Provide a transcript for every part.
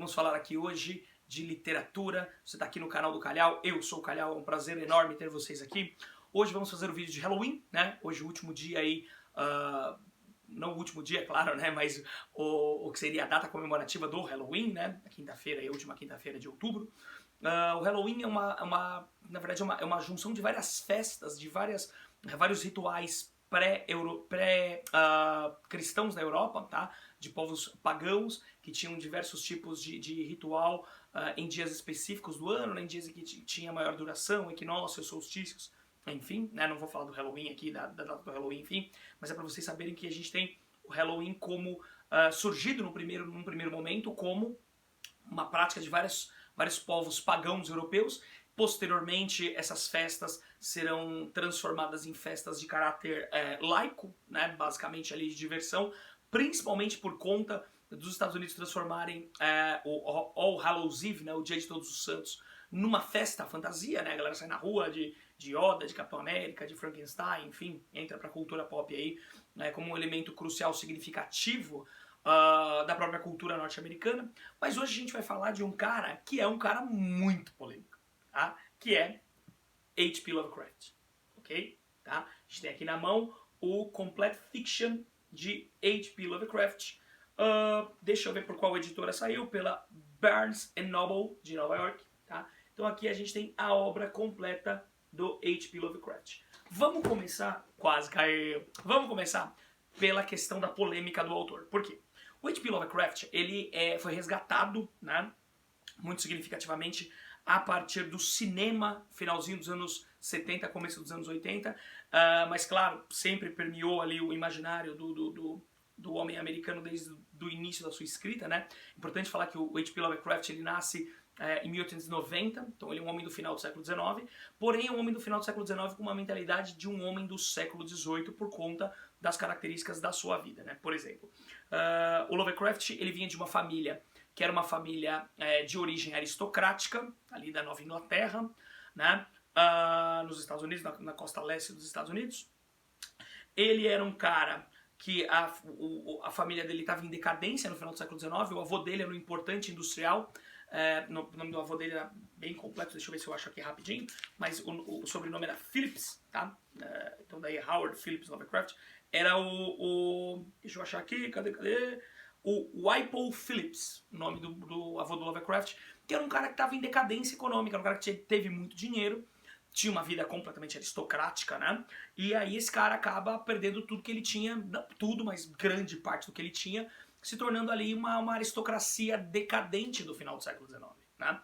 vamos falar aqui hoje de literatura. Você está aqui no canal do Calhau, eu sou o Calhau, é um prazer enorme ter vocês aqui. Hoje vamos fazer o vídeo de Halloween, né? Hoje o último dia aí, não o último dia, claro, né? Mas o que seria a data comemorativa do Halloween, né? A quinta-feira, a última quinta-feira de outubro. O Halloween na verdade, é uma junção de várias festas, de vários rituais cristãos da Europa, tá? De povos pagãos que tinham diversos tipos de ritual em dias específicos do ano, né? Em dias em que tinha maior duração, equinócios, solstícios, enfim, né? Não vou falar do Halloween aqui, da data do Halloween, enfim, mas é para vocês saberem que a gente tem o Halloween como surgido num primeiro momento como uma prática de vários povos pagãos europeus. Posteriormente, essas festas serão transformadas em festas de caráter laico, né, basicamente ali de diversão, principalmente por conta dos Estados Unidos transformarem o All Hallows Eve, né, o Dia de Todos os Santos, numa festa fantasia, né, a galera sai na rua de Yoda, de Capitão América, de Frankenstein, enfim, entra pra cultura pop aí, né, como um elemento crucial, significativo da própria cultura norte-americana. Mas hoje a gente vai falar de um cara que é um cara muito polêmico, tá? Que é H.P. Lovecraft, ok? Tá? A gente tem aqui na mão o Complete Fiction de H.P. Lovecraft. Deixa eu ver por qual editora saiu, pela Barnes & Noble de Nova York, tá? Então aqui a gente tem a obra completa do H.P. Lovecraft. Vamos começar, quase caiu, vamos começar pela questão da polêmica do autor. Por quê? O H.P. Lovecraft, ele foi resgatado, né, muito significativamente a partir do cinema, finalzinho dos anos 70, começo dos anos 80, mas claro, sempre permeou ali o imaginário do homem americano desde o início da sua escrita, né? Importante falar que o H.P. Lovecraft, ele nasce em 1890, então ele é um homem do final do século XIX, porém é um homem do final do século XIX com uma mentalidade de um homem do século XVIII por conta das características da sua vida, né? Por exemplo, o Lovecraft, ele vinha de uma família que era uma família de origem aristocrática, ali da Nova Inglaterra, né? Nos Estados Unidos, na costa leste dos Estados Unidos. Ele era um cara que a família dele estava em decadência no final do século XIX, o avô dele era um importante industrial, o nome do avô dele era bem complexo, deixa eu ver se eu acho aqui rapidinho, mas o sobrenome era Phillips, tá? Então daí Howard Phillips Lovecraft, era deixa eu achar aqui, cadê? O Whipple Phillips, o nome do avô do Lovecraft, que era um cara que estava em decadência econômica, era um cara que teve muito dinheiro, tinha uma vida completamente aristocrática, né? E aí esse cara acaba perdendo tudo que ele tinha, não tudo, mas grande parte do que ele tinha, se tornando ali uma aristocracia decadente do final do século XIX, né?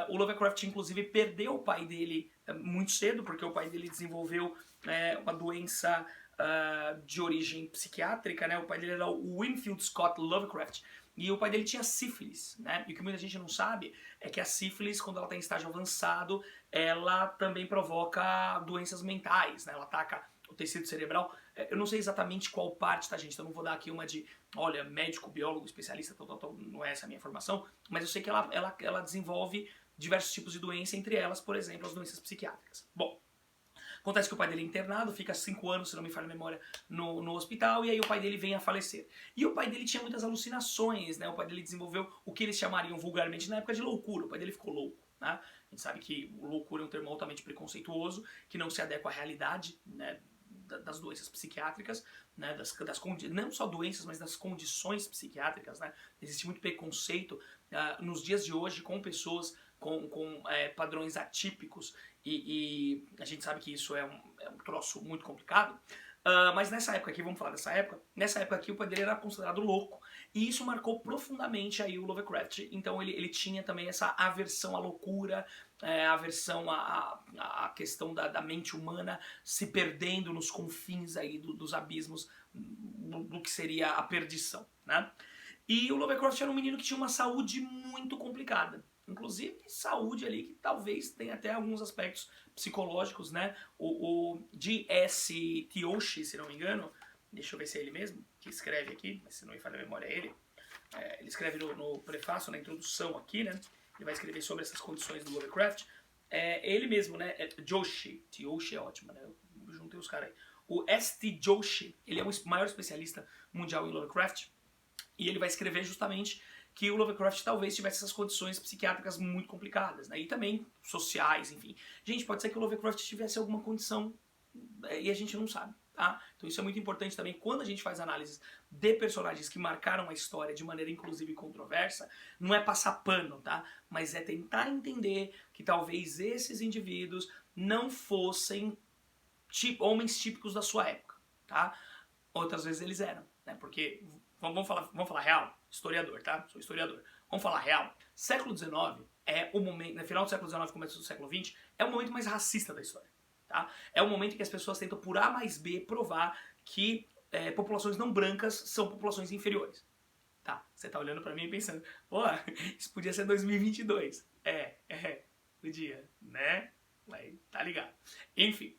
O Lovecraft, inclusive, perdeu o pai dele muito cedo, porque o pai dele desenvolveu uma doença de origem psiquiátrica, né? O pai dele era o Winfield Scott Lovecraft, e o pai dele tinha sífilis, né? E o que muita gente não sabe é que a sífilis, quando ela está em estágio avançado, ela também provoca doenças mentais, né? Ela ataca o tecido cerebral. Eu não sei exatamente qual parte, tá, gente? Então não vou dar aqui uma de, olha, médico, biólogo, especialista, não é essa a minha formação, mas eu sei que ela desenvolve diversos tipos de doença, entre elas, por exemplo, as doenças psiquiátricas. Bom, acontece que o pai dele é internado, fica 5 anos, se não me falha a memória, no hospital, e aí o pai dele vem a falecer. E o pai dele tinha muitas alucinações, né? O pai dele desenvolveu o que eles chamariam vulgarmente na época de loucura. O pai dele ficou louco, né? A gente sabe que loucura é um termo altamente preconceituoso, que não se adequa à realidade, né, das doenças psiquiátricas, né, não só doenças, mas das condições psiquiátricas, né? Existe muito preconceito nos dias de hoje com pessoas com padrões atípicos, e a gente sabe que isso é um troço muito complicado. Mas nessa época aqui, vamos falar dessa época, nessa época aqui o pai dele era considerado louco, e isso marcou profundamente aí o Lovecraft. Então ele tinha também essa aversão à loucura, aversão à questão da mente humana se perdendo nos confins aí dos abismos do que seria a perdição, né? E o Lovecraft era um menino que tinha uma saúde muito complicada. Inclusive saúde ali que talvez tenha até alguns aspectos psicológicos, né? O G.S. Tioshi, se não me engano, deixa eu ver se é ele mesmo que escreve aqui, mas se não me falha a memória é ele. Ele escreve no prefácio, na introdução aqui, né? Ele vai escrever sobre essas condições do Lovecraft. Ele mesmo, né? Joshi, Tioshi é ótimo, né? Eu juntei os caras aí. O S.T. Joshi, ele é o maior especialista mundial em Lovecraft, e ele vai escrever justamente que o Lovecraft talvez tivesse essas condições psiquiátricas muito complicadas, né? E também sociais, enfim. Gente, pode ser que o Lovecraft tivesse alguma condição e a gente não sabe, tá? Então isso é muito importante também quando a gente faz análises de personagens que marcaram a história de maneira inclusive controversa, não é passar pano, tá? Mas é tentar entender que talvez esses indivíduos não fossem homens típicos da sua época, tá? Outras vezes eles eram, né? Porque, vamos falar real, historiador, tá? Sou historiador. Vamos falar real. Século XIX é o momento, no final do século XIX, começo do século XX, é o momento mais racista da história, tá? É o momento em que as pessoas tentam por A mais B provar que populações não brancas são populações inferiores. Tá, você tá olhando pra mim e pensando, pô, isso podia ser 2022. Podia, né? Mas tá ligado. Enfim,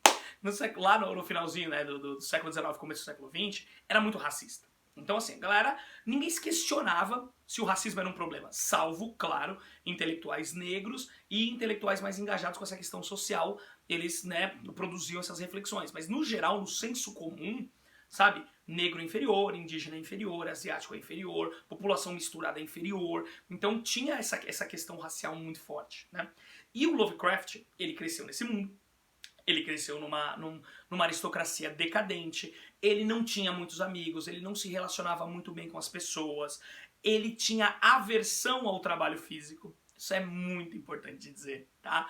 lá no finalzinho, né, do século XIX, começo do século XX, era muito racista. Então, assim, galera, ninguém se questionava se o racismo era um problema, salvo, claro, intelectuais negros e intelectuais mais engajados com essa questão social, eles, né, produziam essas reflexões. Mas, no geral, no senso comum, sabe, negro é inferior, indígena é inferior, asiático é inferior, população misturada é inferior, então tinha essa questão racial muito forte, né? E o Lovecraft, ele cresceu nesse mundo, ele cresceu numa aristocracia decadente, ele não tinha muitos amigos, ele não se relacionava muito bem com as pessoas, ele tinha aversão ao trabalho físico, isso é muito importante de dizer, tá?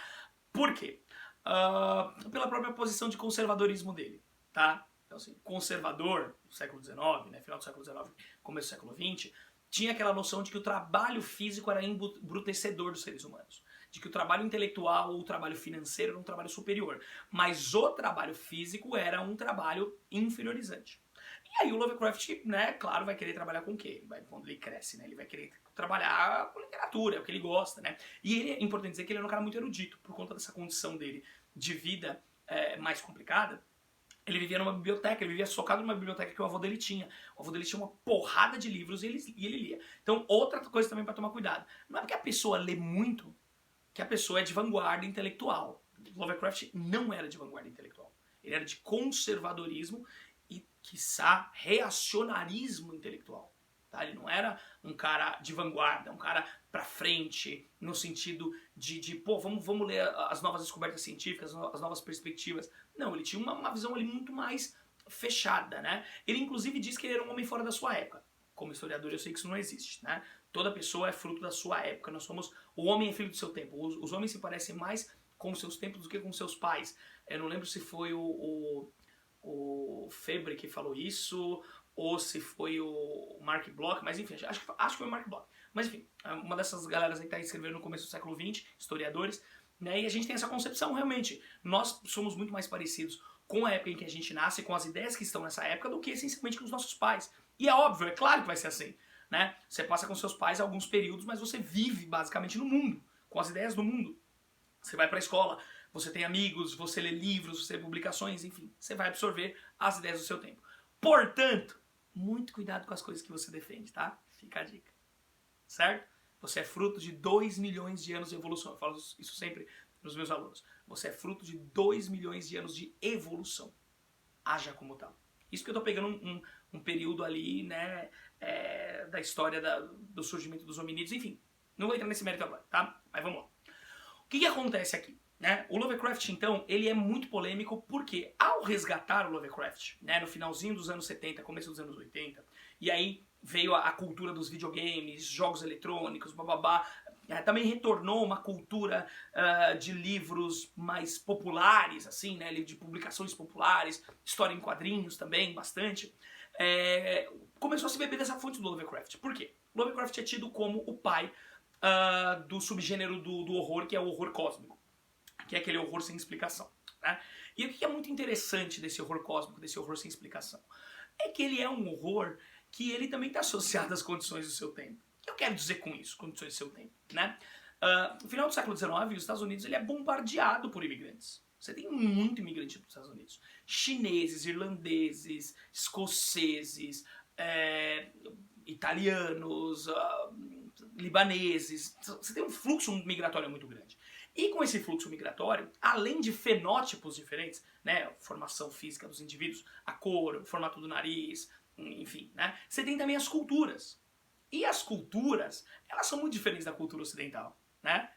Por quê? Pela própria posição de conservadorismo dele, tá? Então, assim, conservador do século XIX, né, final do século XIX, começo do século XX, tinha aquela noção de que o trabalho físico era embrutecedor dos seres humanos. De que o trabalho intelectual ou o trabalho financeiro era um trabalho superior. Mas o trabalho físico era um trabalho inferiorizante. E aí o Lovecraft, né, claro, vai querer trabalhar com o quê? Quando ele cresce, né, ele vai querer trabalhar com literatura, é o que ele gosta, né? E ele, é importante dizer que ele era um cara muito erudito, por conta dessa condição dele de vida mais complicada. Ele vivia numa biblioteca, ele vivia socado numa biblioteca que o avô dele tinha. O avô dele tinha uma porrada de livros e ele lia. Então, outra coisa também para tomar cuidado. Não é porque a pessoa lê muito que a pessoa é de vanguarda intelectual. Lovecraft não era de vanguarda intelectual. Ele era de conservadorismo e, quiçá, reacionarismo intelectual. Tá? Ele não era um cara de vanguarda, um cara pra frente, no sentido de pô, vamos ler as novas descobertas científicas, as novas perspectivas. Não, ele tinha uma visão ali muito mais fechada, né? Ele, inclusive, diz que ele era um homem fora da sua época. Como historiador, eu sei que isso não existe, né? Toda pessoa é fruto da sua época, nós somos... O homem é filho do seu tempo. Os homens se parecem mais com os seus tempos do que com seus pais. Eu não lembro se foi o Febre que falou isso, ou se foi o Mark Bloch, mas enfim, acho que foi o Mark Bloch. Mas enfim, uma dessas galeras aí que está escrevendo no começo do século XX, historiadores, né, e a gente tem essa concepção realmente. Nós somos muito mais parecidos com a época em que a gente nasce, com as ideias que estão nessa época, do que essencialmente com os nossos pais. E é óbvio, é claro que vai ser assim. Né? Você passa com seus pais alguns períodos, mas você vive basicamente no mundo, com as ideias do mundo. Você vai para a escola, você tem amigos, você lê livros, você lê publicações, enfim, você vai absorver as ideias do seu tempo. Portanto, muito cuidado com as coisas que você defende, tá? Fica a dica. Certo? Você é fruto de 2 milhões de anos de evolução. Eu falo isso sempre nos meus alunos. Você é fruto de 2 milhões de anos de evolução. Haja como tal. Isso que eu tô pegando um período ali, né, da história do surgimento dos hominídeos, enfim. Não vou entrar nesse mérito agora, tá? Mas vamos lá. O que acontece aqui? Né? O Lovecraft, então, ele é muito polêmico porque ao resgatar o Lovecraft, né, no finalzinho dos anos 70, começo dos anos 80, e aí veio a cultura dos videogames, jogos eletrônicos, bababá, também retornou uma cultura de livros mais populares, assim, né, de publicações populares, história em quadrinhos também, bastante. Começou a se beber dessa fonte do Lovecraft. Por quê? Lovecraft é tido como o pai do subgênero do horror, que é o horror cósmico, que é aquele horror sem explicação. Né? E o que é muito interessante desse horror cósmico, desse horror sem explicação, é que ele é um horror que ele também está associado às condições do seu tempo. O que eu quero dizer com isso, condições do seu tempo? Né? No final do século XIX, os Estados Unidos ele é bombardeado por imigrantes. Você tem muito imigrante nos Estados Unidos. Chineses, irlandeses, escoceses, italianos, libaneses. Você tem um fluxo migratório muito grande. E com esse fluxo migratório, além de fenótipos diferentes, né, a formação física dos indivíduos, a cor, o formato do nariz, enfim, né, você tem também as culturas. E as culturas, elas são muito diferentes da cultura ocidental, né?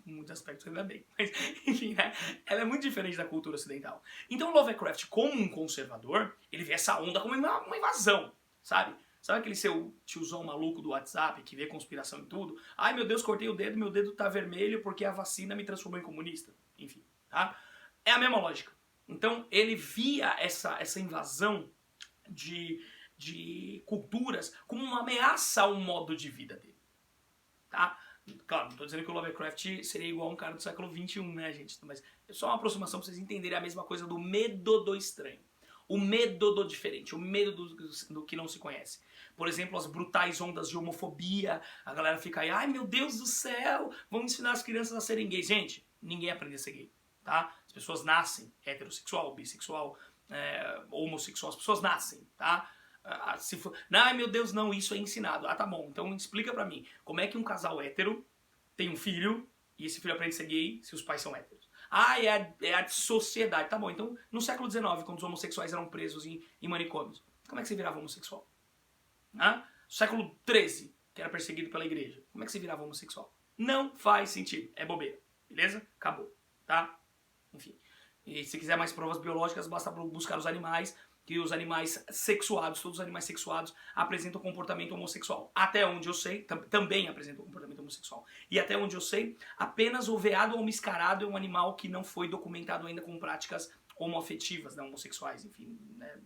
Em muitos aspectos ainda bem, mas enfim, né? Ela é muito diferente da cultura ocidental. Então Lovecraft, como um conservador, ele vê essa onda como uma invasão, sabe? Sabe aquele seu tiozão maluco do WhatsApp que vê conspiração em tudo? Ai meu Deus, cortei o dedo, meu dedo tá vermelho porque a vacina me transformou em comunista. Enfim, tá? É a mesma lógica. Então ele via essa invasão de culturas como uma ameaça ao modo de vida dele, tá? Claro, não tô dizendo que o Lovecraft seria igual a um cara do século XXI, né, gente? Mas é só uma aproximação pra vocês entenderem a mesma coisa do medo do estranho. O medo do diferente, o medo do que não se conhece. Por exemplo, as brutais ondas de homofobia, a galera fica aí, ai meu Deus do céu, vamos ensinar as crianças a serem gays. Gente, ninguém aprende a ser gay, tá? As pessoas nascem heterossexual, bissexual, homossexual, as pessoas nascem, tá? Se for, ai meu Deus, não, isso é ensinado. Ah, tá bom, então explica pra mim, como é que um casal hétero tem um filho e esse filho aprende a ser gay se os pais são héteros? Ah, é a sociedade. Tá bom, então no século XIX, quando os homossexuais eram presos em manicômios, como é que você virava homossexual? No século XIII, que era perseguido pela igreja, como é que você virava homossexual? Não faz sentido, é bobeira, beleza? Acabou, tá? Enfim, e se quiser mais provas biológicas, basta buscar os animais, que os animais sexuados, todos os animais sexuados apresentam comportamento homossexual. Até onde eu sei, também apresentam comportamento homossexual. E até onde eu sei, apenas o veado ou mascarado é um animal que não foi documentado ainda com práticas homoafetivas, né, homossexuais, enfim. Né.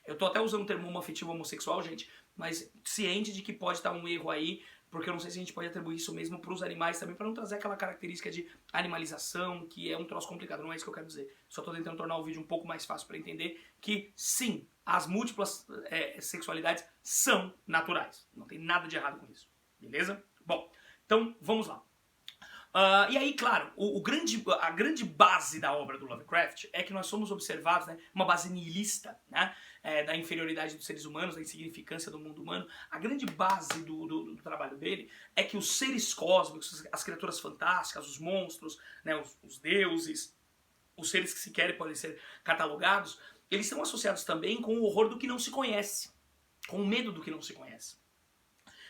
Eu tô até usando o termo homoafetivo homossexual, gente, mas ciente de que pode estar um erro aí, porque eu não sei se a gente pode atribuir isso mesmo para os animais também, para não trazer aquela característica de animalização, que é um troço complicado, não é isso que eu quero dizer. Só estou tentando tornar o vídeo um pouco mais fácil para entender que, sim, as múltiplas sexualidades são naturais. Não tem nada de errado com isso, beleza? Bom, então vamos lá. E aí, claro, a grande base da obra do Lovecraft é que nós somos observados, né, uma base nihilista, né, da inferioridade dos seres humanos, da insignificância do mundo humano. A grande base do trabalho dele é que os seres cósmicos, as criaturas fantásticas, os monstros, né, os deuses, os seres que sequer podem ser catalogados, eles estão associados também com o horror do que não se conhece, com o medo do que não se conhece.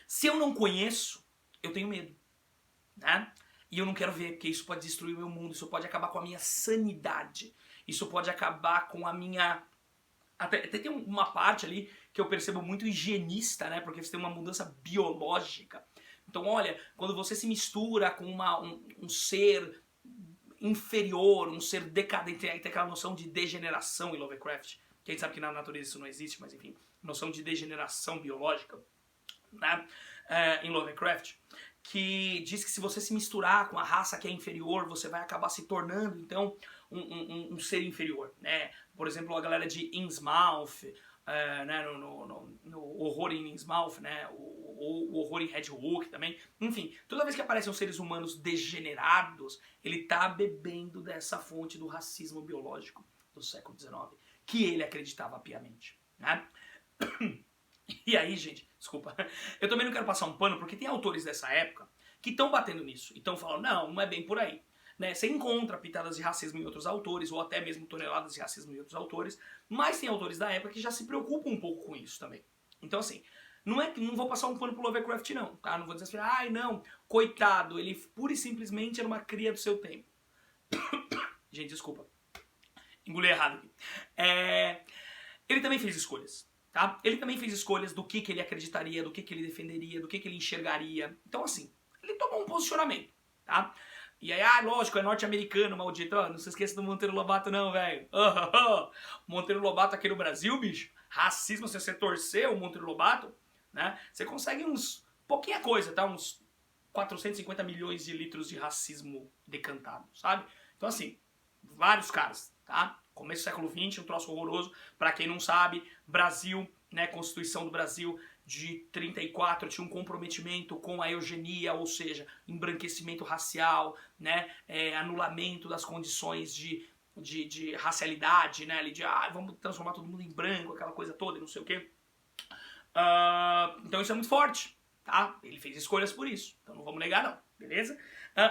Se eu não conheço, eu tenho medo, né? E eu não quero ver, porque isso pode destruir o meu mundo, isso pode acabar com a minha sanidade, isso pode acabar com a minha... Até tem uma parte ali que eu percebo muito higienista, né? Porque você tem uma mudança biológica. Então, olha, quando você se mistura com um ser inferior, um ser decadente, tem aquela noção de degeneração em Lovecraft, que a gente sabe que na natureza isso não existe, mas enfim, noção de degeneração biológica, né? Em Lovecraft, que diz que se você se misturar com a raça que é inferior, você vai acabar se tornando, então, um ser inferior, né? Por exemplo, a galera de Innsmouth, né, no horror em Innsmouth, né, o horror em Red Hook também. Enfim, toda vez que aparecem os seres humanos degenerados, ele tá bebendo dessa fonte do racismo biológico do século XIX, que ele acreditava piamente, né? E aí, gente, desculpa, eu também não quero passar um pano, porque tem autores dessa época que estão batendo nisso, e estão falando, não é bem por aí. Né? Você encontra pitadas de racismo em outros autores, ou até mesmo toneladas de racismo em outros autores, mas tem autores da época que já se preocupam um pouco com isso também. Então assim, não vou passar um pano pro Lovecraft não, tá? Não vou dizer assim, ai não, coitado, ele pura e simplesmente era uma cria do seu tempo. Gente, desculpa, engoli errado aqui. Ele também fez escolhas. Tá? Ele também fez escolhas do que ele acreditaria, do que ele defenderia, do que ele enxergaria. Então assim, ele tomou um posicionamento, tá? E aí, lógico, é norte-americano, maldito. Não se esqueça do Monteiro Lobato não, velho. Monteiro Lobato aqui no Brasil, bicho. Racismo, se você torcer o Monteiro Lobato, né? Você consegue pouquinha coisa, tá? Uns 450 milhões de litros de racismo decantado, sabe? Então assim, vários caras, tá? Começo do século XX, um troço horroroso. Pra quem não sabe, Brasil, né, Constituição do Brasil de 34 tinha um comprometimento com a eugenia, ou seja, embranquecimento racial, né, anulamento das condições de racialidade, né, ali de vamos transformar todo mundo em branco, aquela coisa toda e não sei o quê. Então isso é muito forte, tá? Ele fez escolhas por isso, então não vamos negar não, beleza?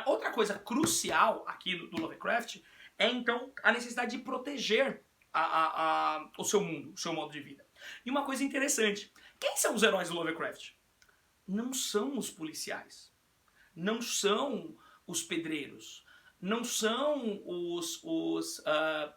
Outra coisa crucial aqui do Lovecraft é então a necessidade de proteger o seu mundo, o seu modo de vida. E uma coisa interessante, quem são os heróis do Lovecraft? não são os policiais, não são os pedreiros, não são os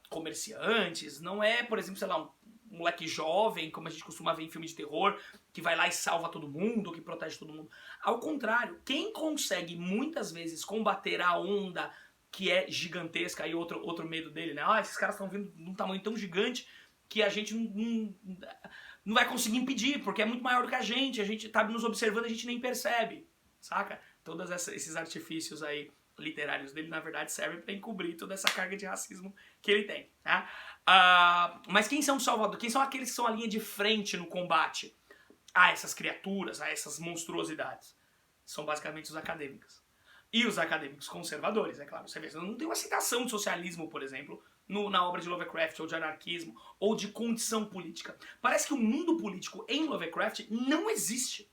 comerciantes, não é, por exemplo, sei lá, um moleque jovem, como a gente costuma ver em filme de terror, que vai lá e salva todo mundo, que protege todo mundo. Ao contrário, quem consegue muitas vezes combater a onda que é gigantesca, aí outro medo dele, né? Esses caras estão vindo de um tamanho tão gigante que a gente não vai conseguir impedir, porque é muito maior do que a gente tá nos observando, a gente nem percebe, saca? Todos esses artifícios aí literários dele, na verdade, servem para encobrir toda essa carga de racismo que ele tem, né? Mas quem são os salvadores? Quem são aqueles que são a linha de frente no combate a essas criaturas, a essas monstruosidades? São basicamente os acadêmicos. E os acadêmicos conservadores, é claro. Você vê, não tem uma citação de socialismo, por exemplo, na obra de Lovecraft, ou de anarquismo, ou de condição política. Parece que o mundo político em Lovecraft não existe.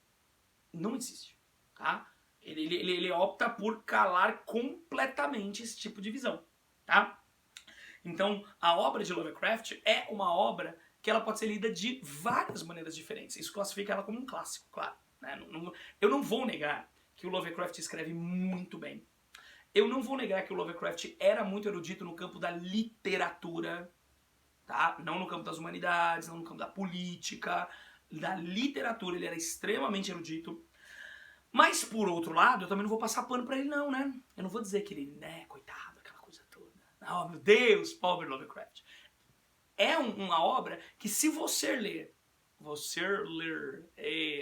Não existe, tá? Ele opta por calar completamente esse tipo de visão, tá? Então, a obra de Lovecraft é uma obra que ela pode ser lida de várias maneiras diferentes. Isso classifica ela como um clássico, claro, né? Eu não vou negar que o Lovecraft escreve muito bem. Eu não vou negar que o Lovecraft era muito erudito no campo da literatura, tá? Não no campo das humanidades, não no campo da política, da literatura ele era extremamente erudito. Mas, por outro lado, eu também não vou passar pano pra ele não, né? Eu não vou dizer que ele, né, coitado, aquela coisa toda. Oh, meu Deus, pobre Lovecraft. É uma obra que se você ler,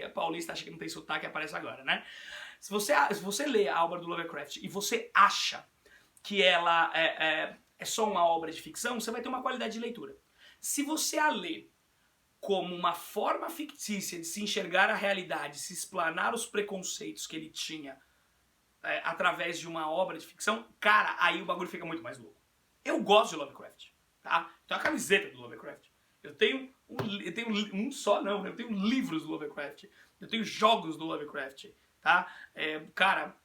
a paulista acha que não tem sotaque, aparece agora, né? Se você lê a obra do Lovecraft e você acha que ela é só uma obra de ficção, você vai ter uma qualidade de leitura. Se você a lê como uma forma fictícia de se enxergar a realidade, se explanar os preconceitos que ele tinha através de uma obra de ficção, cara, aí o bagulho fica muito mais louco. Eu gosto de Lovecraft, tá? Tenho a camiseta do Lovecraft. Eu tenho um só não, eu tenho livros do Lovecraft. Eu tenho jogos do Lovecraft, tá? Cara,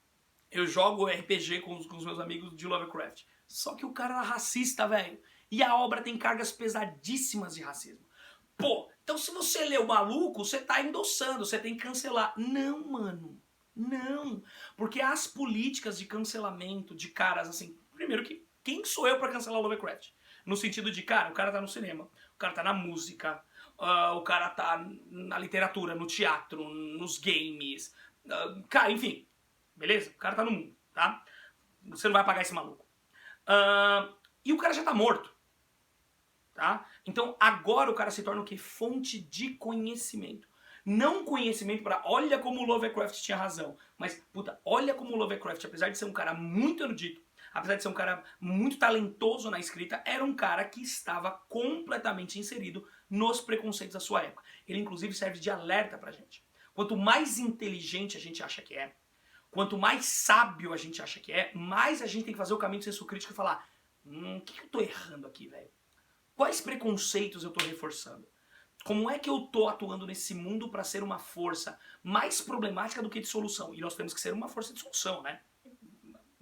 eu jogo RPG com os meus amigos de Lovecraft. Só que o cara era racista, velho. E a obra tem cargas pesadíssimas de racismo. Pô, então se você lê o maluco, você tá endossando, você tem que cancelar. Não, mano. Não. Porque as políticas de cancelamento de caras assim... Primeiro que, quem sou eu pra cancelar o Lovecraft? No sentido de, cara, o cara tá no cinema, o cara tá na música, o cara tá na literatura, no teatro, nos games... cara, enfim. Beleza? O cara tá no mundo, tá? Você não vai apagar esse maluco. E o cara já tá morto. Tá? Então agora o cara se torna o quê? Fonte de conhecimento. Não conhecimento para olha como o Lovecraft tinha razão, mas puta, olha como o Lovecraft, apesar de ser um cara muito erudito, apesar de ser um cara muito talentoso na escrita, era um cara que estava completamente inserido nos preconceitos da sua época. Ele inclusive serve de alerta pra gente. Quanto mais inteligente a gente acha que é, quanto mais sábio a gente acha que é, mais a gente tem que fazer o caminho do senso crítico e falar, o que eu tô errando aqui, velho? Quais preconceitos eu estou reforçando? Como é que eu estou atuando nesse mundo para ser uma força mais problemática do que de solução? E nós temos que ser uma força de solução, né?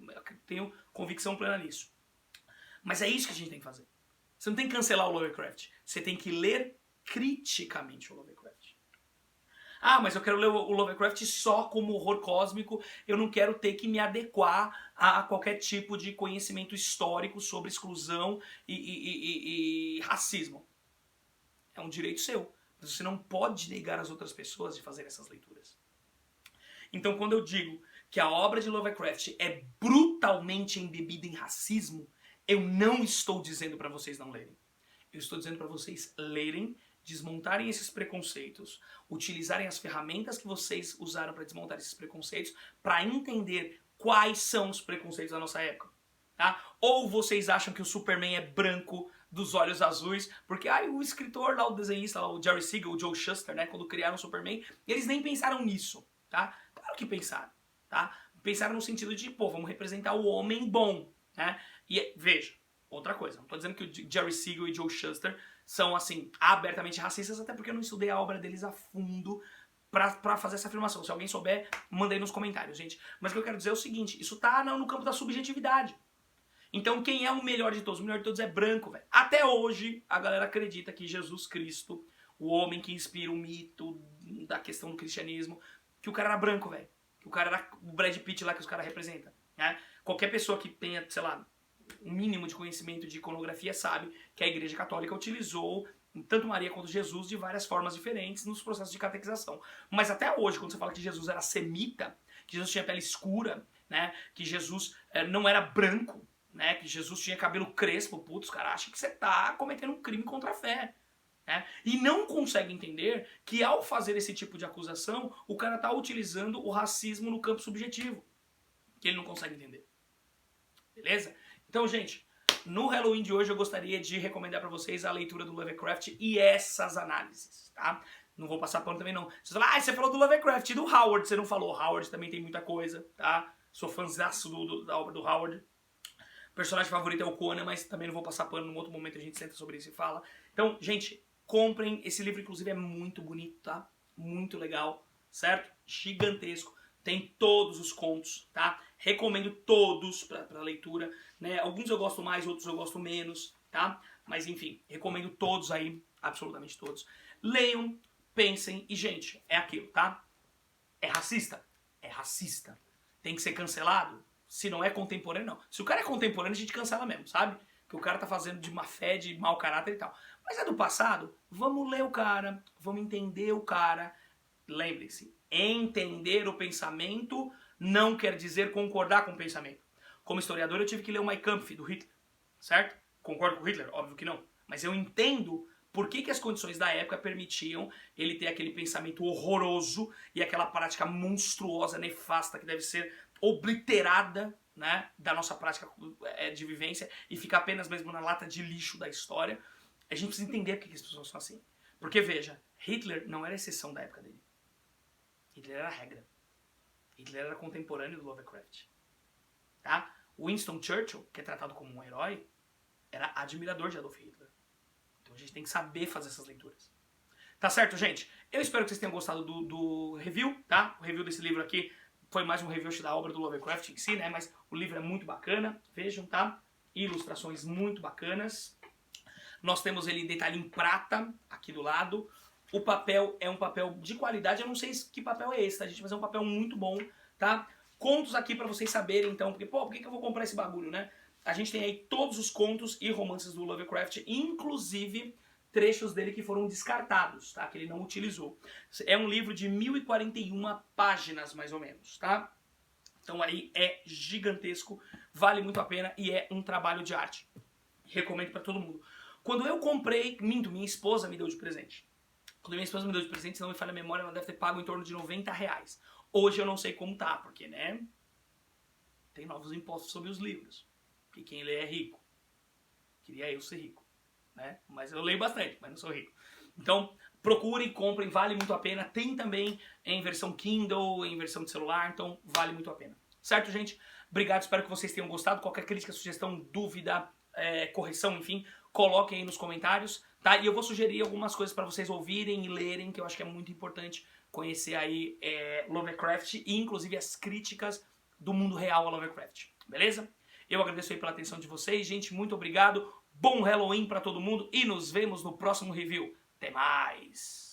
Eu tenho convicção plena nisso. Mas é isso que a gente tem que fazer. Você não tem que cancelar o Lovecraft. Você tem que ler criticamente o Lovecraft. Mas eu quero ler o Lovecraft só como horror cósmico, eu não quero ter que me adequar a qualquer tipo de conhecimento histórico sobre exclusão e racismo. É um direito seu. Mas você não pode negar as outras pessoas de fazer essas leituras. Então quando eu digo que a obra de Lovecraft é brutalmente embebida em racismo, eu não estou dizendo para vocês não lerem. Eu estou dizendo para vocês lerem, desmontarem esses preconceitos, utilizarem as ferramentas que vocês usaram para desmontar esses preconceitos, para entender quais são os preconceitos da nossa época. Tá? Ou vocês acham que o Superman é branco, dos olhos azuis, porque o escritor lá, o desenhista, lá, o Jerry Siegel, o Joe Shuster, né, quando criaram o Superman, eles nem pensaram nisso. Tá? Claro que pensaram. Tá? Pensaram no sentido de, vamos representar o homem bom. Né? E veja, outra coisa, não estou dizendo que o Jerry Siegel e Joe Shuster são, assim, abertamente racistas, até porque eu não estudei a obra deles a fundo pra fazer essa afirmação. Se alguém souber, manda aí nos comentários, gente. Mas o que eu quero dizer é o seguinte, isso tá no campo da subjetividade. Então quem é o melhor de todos? O melhor de todos é branco, velho. Até hoje, a galera acredita que Jesus Cristo, o homem que inspira o mito da questão do cristianismo, que o cara era branco, velho. Que o cara era o Brad Pitt lá que os caras representam, né? Qualquer pessoa que tenha, sei lá, um mínimo de conhecimento de iconografia sabe que a Igreja Católica utilizou tanto Maria quanto Jesus de várias formas diferentes nos processos de catequização. Mas até hoje, quando você fala que Jesus era semita, que Jesus tinha pele escura, né, que Jesus não era branco, né, que Jesus tinha cabelo crespo, putz, os caras acham que você está cometendo um crime contra a fé. Né? E não consegue entender que ao fazer esse tipo de acusação, o cara está utilizando o racismo no campo subjetivo, que ele não consegue entender. Beleza? Então, gente, no Halloween de hoje eu gostaria de recomendar para vocês a leitura do Lovecraft e essas análises, tá? Não vou passar pano também não. Você fala, você falou do Lovecraft e do Howard, você não falou. Howard também tem muita coisa, tá? Sou fãzaço da obra do Howard. O personagem favorito é o Conan, mas também não vou passar pano, num outro momento a gente senta sobre isso e fala. Então, gente, comprem. Esse livro, inclusive, é muito bonito, tá? Muito legal, certo? Gigantesco. Tem todos os contos, tá? Recomendo todos para leitura, né? Alguns eu gosto mais, outros eu gosto menos, tá? Mas enfim, recomendo todos aí, absolutamente todos. Leiam, pensem e, gente, é aquilo, tá? É racista? É racista. Tem que ser cancelado? Se não é contemporâneo, não. Se o cara é contemporâneo, a gente cancela mesmo, sabe? Que o cara tá fazendo de má fé, de mau caráter e tal. Mas é do passado? Vamos ler o cara, vamos entender o cara. Lembre-se, entender o pensamento não quer dizer concordar com o pensamento. Como historiador, eu tive que ler o Mein Kampf, do Hitler, certo? Concordo com o Hitler? Óbvio que não. Mas eu entendo por que as condições da época permitiam ele ter aquele pensamento horroroso e aquela prática monstruosa, nefasta, que deve ser obliterada, né, da nossa prática de vivência e ficar apenas mesmo na lata de lixo da história. A gente precisa entender por que as pessoas são assim. Porque, veja, Hitler não era exceção da época dele. Hitler era a regra. Hitler era contemporâneo do Lovecraft. Tá? Winston Churchill, que é tratado como um herói, era admirador de Adolf Hitler. Então a gente tem que saber fazer essas leituras. Tá certo, gente? Eu espero que vocês tenham gostado do review, tá? O review desse livro aqui foi mais um review da obra do Lovecraft em si, né? Mas o livro é muito bacana, vejam, tá? Ilustrações muito bacanas. Nós temos ele em detalhe em prata, aqui do lado. O papel é um papel de qualidade, eu não sei que papel é esse, tá, gente? Mas é um papel muito bom, tá? Contos aqui pra vocês saberem, então, porque, pô, por que eu vou comprar esse bagulho, né? A gente tem aí todos os contos e romances do Lovecraft, inclusive trechos dele que foram descartados, tá? Que ele não utilizou. É um livro de 1041 páginas, mais ou menos, tá? Então aí é gigantesco, vale muito a pena e é um trabalho de arte. Recomendo pra todo mundo. Quando eu comprei, minha esposa me deu de presente. Quando minha esposa me deu de presente, se não me falha a memória, ela deve ter pago em torno de R$90. Hoje eu não sei como tá, porque, né, tem novos impostos sobre os livros. Porque quem lê é rico. Queria eu ser rico, né? Mas eu leio bastante, mas não sou rico. Então, procurem, comprem, vale muito a pena. Tem também em versão Kindle, em versão de celular, então vale muito a pena. Certo, gente? Obrigado, espero que vocês tenham gostado. Qualquer crítica, sugestão, dúvida, correção, enfim, coloquem aí nos comentários, tá? E eu vou sugerir algumas coisas para vocês ouvirem e lerem, que eu acho que é muito importante conhecer aí Lovecraft e inclusive as críticas do mundo real a Lovecraft, beleza? Eu agradeço aí pela atenção de vocês, gente, muito obrigado, bom Halloween para todo mundo e nos vemos no próximo review. Até mais!